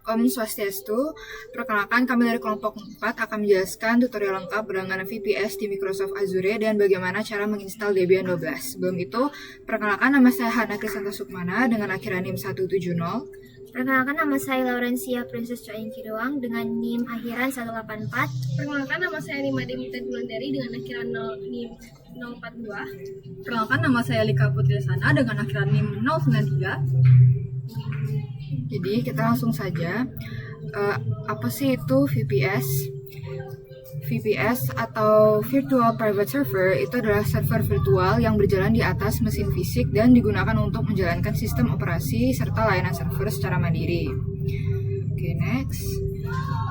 Om Swastiastu. Perkenalkan, kami dari kelompok 4 akan menjelaskan tutorial lengkap berlangganan VPS di Microsoft Azure dan bagaimana cara menginstal Debian 12. Sebelum itu, perkenalkan, nama saya Hana Krisanta Sukmana dengan akhiran NIM 170. Perkenalkan, nama saya Laurencia Princess Coengki Doang dengan NIM akhiran 184. Perkenalkan, nama saya Nima Demita Dulandari dengan akhiran NIM 042. Perkenalkan, nama saya Lika Putri Sana dengan akhiran NIM 093. Jadi kita langsung saja. Apa sih itu VPS? VPS atau Virtual Private Server itu adalah server virtual yang berjalan di atas mesin fisik dan digunakan untuk menjalankan sistem operasi serta layanan server secara mandiri. Oke, next.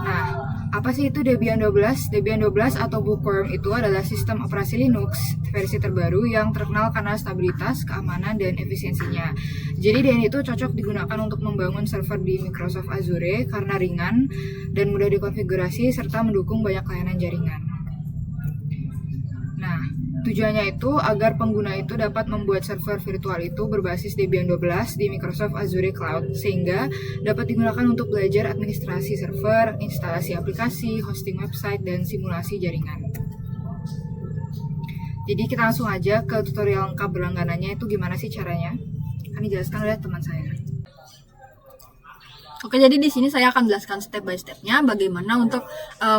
Nah, apa sih itu Debian 12? Debian 12 atau Bookworm itu adalah sistem operasi Linux versi terbaru yang terkenal karena stabilitas, keamanan, dan efisiensinya. Jadi Debian itu cocok digunakan untuk membangun server di Microsoft Azure karena ringan dan mudah dikonfigurasi serta mendukung banyak layanan jaringan. Nah, tujuannya itu agar pengguna itu dapat membuat server virtual itu berbasis Debian 12 di Microsoft Azure Cloud sehingga dapat digunakan untuk belajar administrasi server, instalasi aplikasi, hosting website, dan simulasi jaringan. Jadi kita langsung aja ke tutorial lengkap berlangganannya itu gimana sih caranya. Akan dijelaskan oleh teman saya. Oke, jadi di sini saya akan jelaskan step by step-nya bagaimana untuk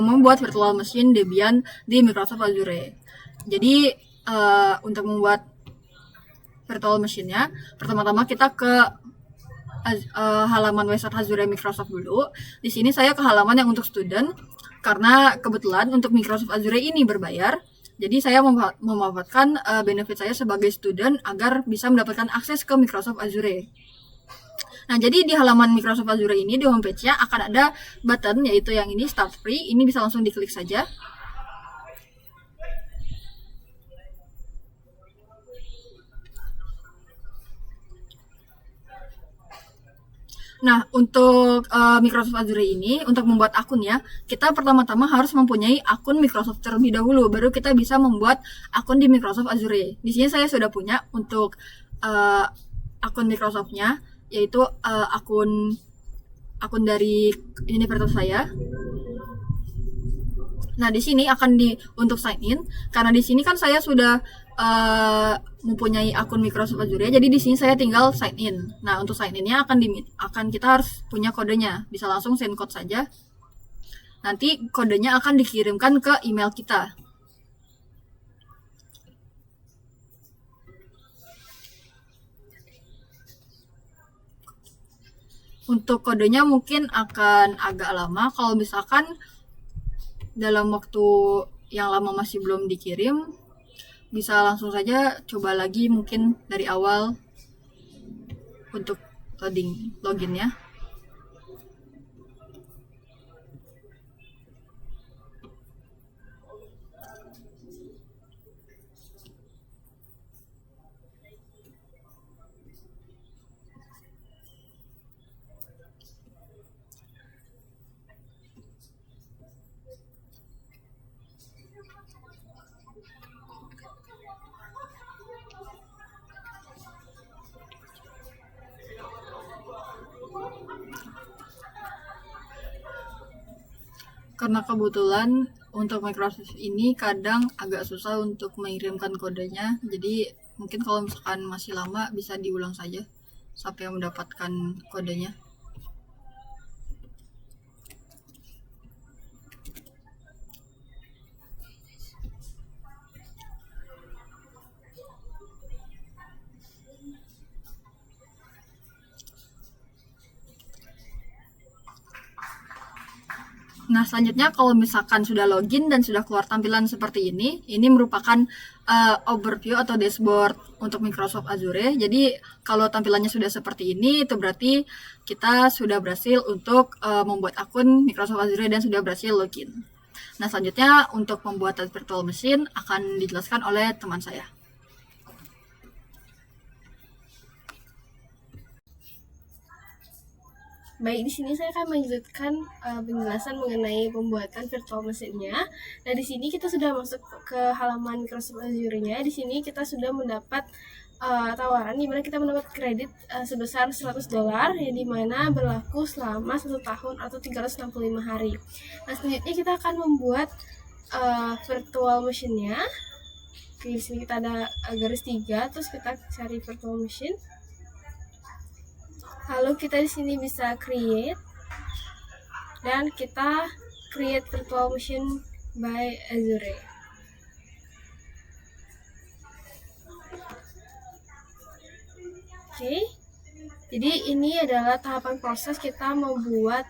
membuat virtual machine Debian di Microsoft Azure. Jadi untuk membuat virtual machine-nya, pertama-tama kita ke halaman website Azure Microsoft dulu. Di sini saya ke halaman yang untuk student karena kebetulan untuk Microsoft Azure ini berbayar. Jadi saya memanfaatkan benefit saya sebagai student agar bisa mendapatkan akses ke Microsoft Azure. Nah, jadi di halaman Microsoft Azure ini di homepage-nya akan ada button yaitu yang ini Start Free. Ini bisa langsung diklik saja. Nah, untuk Microsoft Azure ini, untuk membuat akun ya, kita pertama-tama harus mempunyai akun Microsoft terlebih dahulu, baru kita bisa membuat akun di Microsoft Azure. Di sini saya sudah punya untuk akun Microsoft-nya, yaitu akun dari universitas saya. Nah, di sini akan untuk sign in, karena di sini kan saya sudah mempunyai akun Microsoft Azure, jadi di sini saya tinggal sign in. Nah, untuk sign in-nya akan kita harus punya kodenya. Bisa langsung send code saja. Nanti kodenya akan dikirimkan ke email kita. Untuk kodenya mungkin akan agak lama. Kalau misalkan dalam waktu yang lama masih belum dikirim, bisa langsung saja coba lagi mungkin dari awal untuk loginnya. Karena kebetulan untuk Microsoft ini kadang agak susah untuk mengirimkan kodenya, jadi mungkin kalau misalkan masih lama bisa diulang saja sampai mendapatkan kodenya. Nah, selanjutnya kalau misalkan sudah login dan sudah keluar tampilan seperti ini merupakan overview atau dashboard untuk Microsoft Azure. Jadi, kalau tampilannya sudah seperti ini, itu berarti kita sudah berhasil untuk membuat akun Microsoft Azure dan sudah berhasil login. Nah, selanjutnya untuk pembuatan virtual machine akan dijelaskan oleh teman saya. Baik, di sini saya akan melanjutkan penjelasan mengenai pembuatan virtual machine-nya. Nah, di sini kita sudah masuk ke halaman Microsoft Azure-nya. Di sini kita sudah mendapat tawaran di mana kita mendapat kredit sebesar $100 yang dimana berlaku selama 1 tahun atau 365 hari. Nah, selanjutnya kita akan membuat virtual machine-nya. Oke, di sini kita ada garis 3, terus kita cari virtual machine. Lalu kita di sini bisa create, dan kita create virtual machine by Azure. Oke, jadi ini adalah tahapan proses kita membuat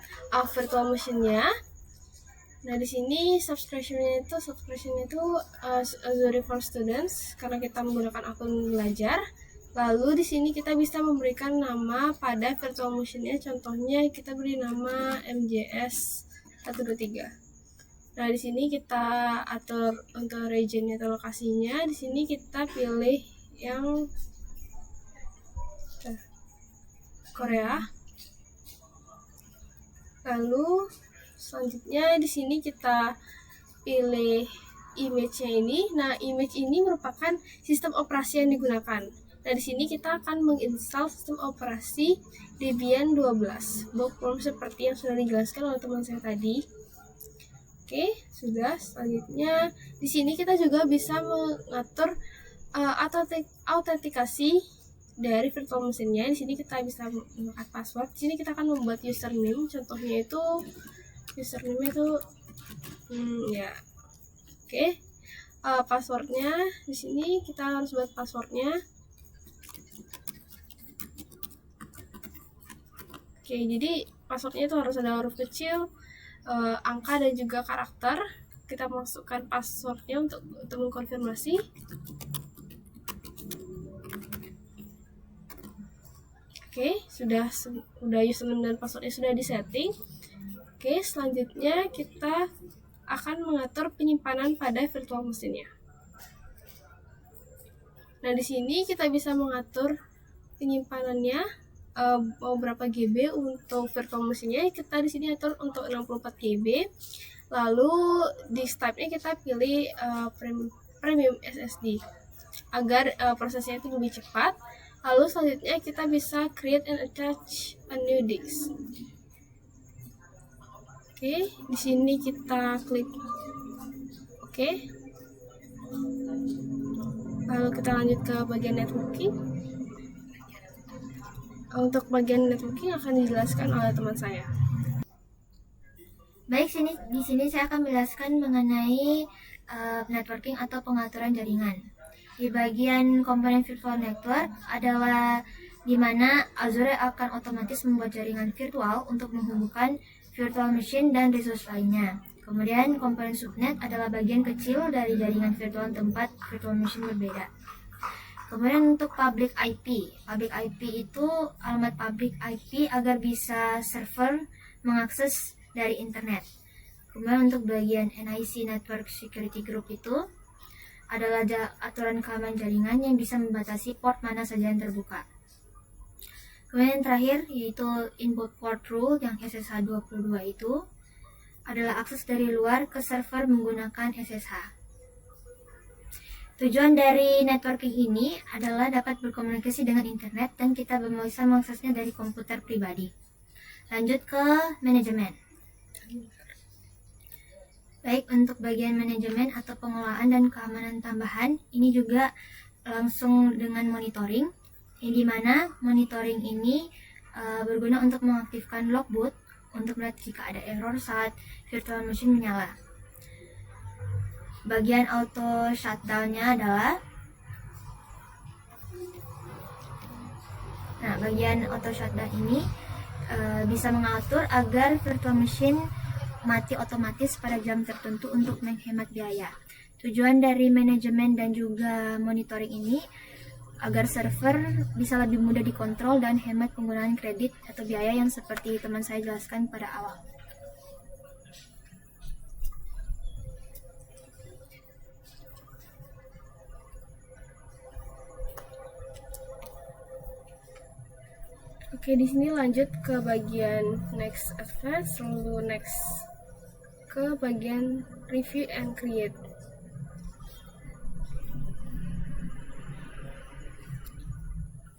virtual machine-nya. Nah, di sini subscription-nya itu Azure for Students karena kita menggunakan akun belajar. Lalu di sini kita bisa memberikan nama pada virtual machine-nya. Contohnya kita beri nama MJS 123. Nah, di sini kita atur untuk region atau lokasinya. Di sini kita pilih yang Korea. Lalu selanjutnya di sini kita pilih image-nya ini. Nah, image ini merupakan sistem operasi yang digunakan. Nah, di sini kita akan menginstal sistem operasi Debian 12 bookworm seperti yang sudah dijelaskan oleh teman saya tadi. Oke, sudah. Selanjutnya di sini kita juga bisa mengatur autentikasi dari virtual machine-nya. Di sini kita bisa menggunakan password. Di sini kita akan membuat username. Contohnya itu ya. Oke. Passwordnya di sini kita harus buat passwordnya. Oke, jadi passwordnya itu harus ada huruf kecil, angka dan juga karakter. Kita masukkan passwordnya untuk mengkonfirmasi. Oke, sudah username dan passwordnya sudah disetting. Oke, selanjutnya kita akan mengatur penyimpanan pada virtual machine-nya. Nah, di sini kita bisa mengatur penyimpanannya. Mau berapa GB untuk virtual machine-nya, kita di sini atur untuk 64 GB. Lalu di type-nya kita pilih premium SSD agar prosesnya itu lebih cepat. Lalu selanjutnya kita bisa create and attach a new disk. Oke, di sini kita klik oke. Lalu kita lanjut ke bagian networking. Untuk bagian networking akan dijelaskan oleh teman saya. Baik, di sini saya akan menjelaskan mengenai networking atau pengaturan jaringan. Di bagian komponen virtual network adalah di mana Azure akan otomatis membuat jaringan virtual untuk menghubungkan virtual machine dan resource lainnya. Kemudian komponen subnet adalah bagian kecil dari jaringan virtual tempat virtual machine berbeda. Kemudian untuk public IP itu alamat public IP agar bisa server mengakses dari internet. Kemudian untuk bagian NIC Network Security Group itu adalah aturan keamanan jaringan yang bisa membatasi port mana saja yang terbuka. Kemudian yang terakhir yaitu Inbound Port Rule yang SSH 22 itu adalah akses dari luar ke server menggunakan SSH. Tujuan dari networking ini adalah dapat berkomunikasi dengan internet dan kita bisa mengaksesnya dari komputer pribadi. Lanjut ke manajemen. Baik, untuk bagian manajemen atau pengelolaan dan keamanan tambahan, ini juga langsung dengan monitoring, yang dimana monitoring ini berguna untuk mengaktifkan logbook untuk melihat jika ada error saat virtual machine menyala. Bagian auto shutdown-nya adalah bagian auto shutdown ini bisa mengatur agar virtual machine mati otomatis pada jam tertentu untuk menghemat biaya. Tujuan dari manajemen dan juga monitoring ini agar server bisa lebih mudah dikontrol dan hemat penggunaan kredit atau biaya yang seperti teman saya jelaskan pada awal. Oke, di sini lanjut ke bagian next advance, lalu next ke bagian review and create.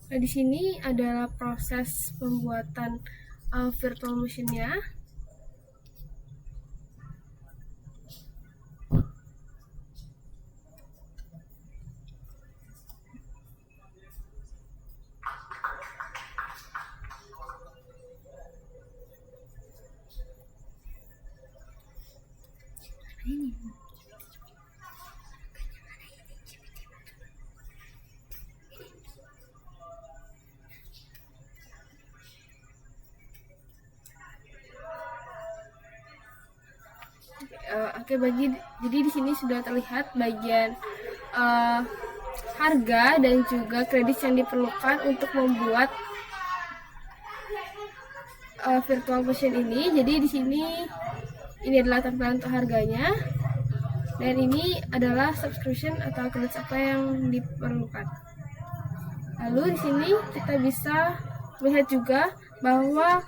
Nah, di sini adalah proses pembuatan virtual machine-nya. Oke, jadi di sini sudah terlihat bagian harga dan juga kredit yang diperlukan untuk membuat virtual machine ini. Jadi di sini ini adalah tampilan untuk harganya, dan ini adalah subscription atau kredit apa yang diperlukan. Lalu di sini kita bisa melihat juga bahwa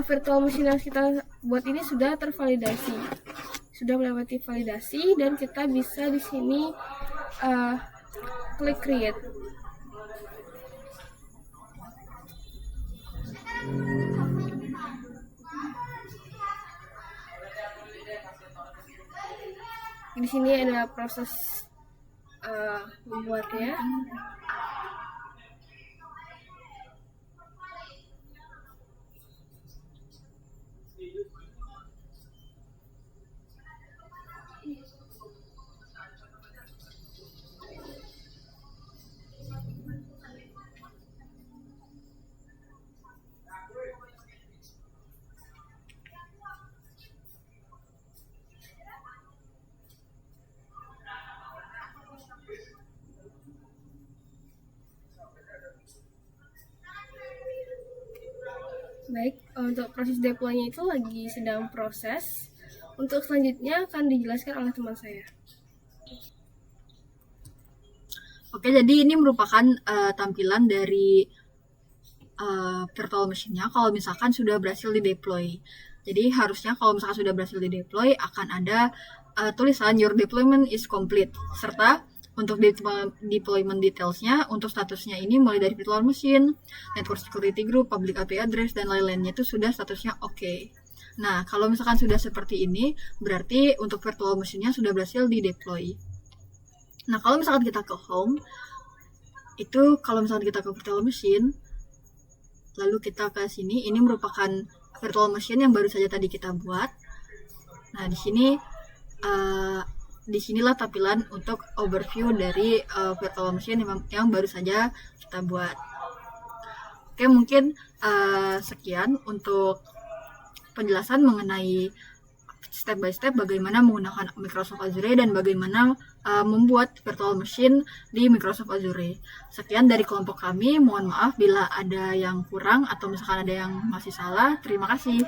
virtual machine yang kita buat ini sudah tervalidasi, sudah melewati validasi, dan kita bisa di sini klik create. Di sini ada proses membuatnya. Baik, untuk proses deploy-nya itu lagi sedang proses. Untuk selanjutnya akan dijelaskan oleh teman saya. Oke, jadi ini merupakan tampilan dari virtual machine-nya kalau misalkan sudah berhasil di-deploy. Jadi harusnya kalau misalkan sudah berhasil di-deploy akan ada tulisan your deployment is complete, serta untuk deployment details-nya, untuk statusnya ini mulai dari virtual machine, network security group, public IP address, dan lain-lainnya itu sudah statusnya oke. Nah, kalau misalkan sudah seperti ini, berarti untuk virtual machine-nya sudah berhasil di-deploy. Nah, kalau misalkan kita ke home, itu kalau misalkan kita ke virtual machine, lalu kita ke sini, ini merupakan virtual machine yang baru saja tadi kita buat. Nah, di sini disinilah tampilan untuk overview dari virtual machine yang baru saja kita buat. Oke, mungkin sekian untuk penjelasan mengenai step by step bagaimana menggunakan Microsoft Azure dan bagaimana membuat virtual machine di Microsoft Azure. Sekian dari kelompok kami, mohon maaf bila ada yang kurang atau misalkan ada yang masih salah. Terima kasih.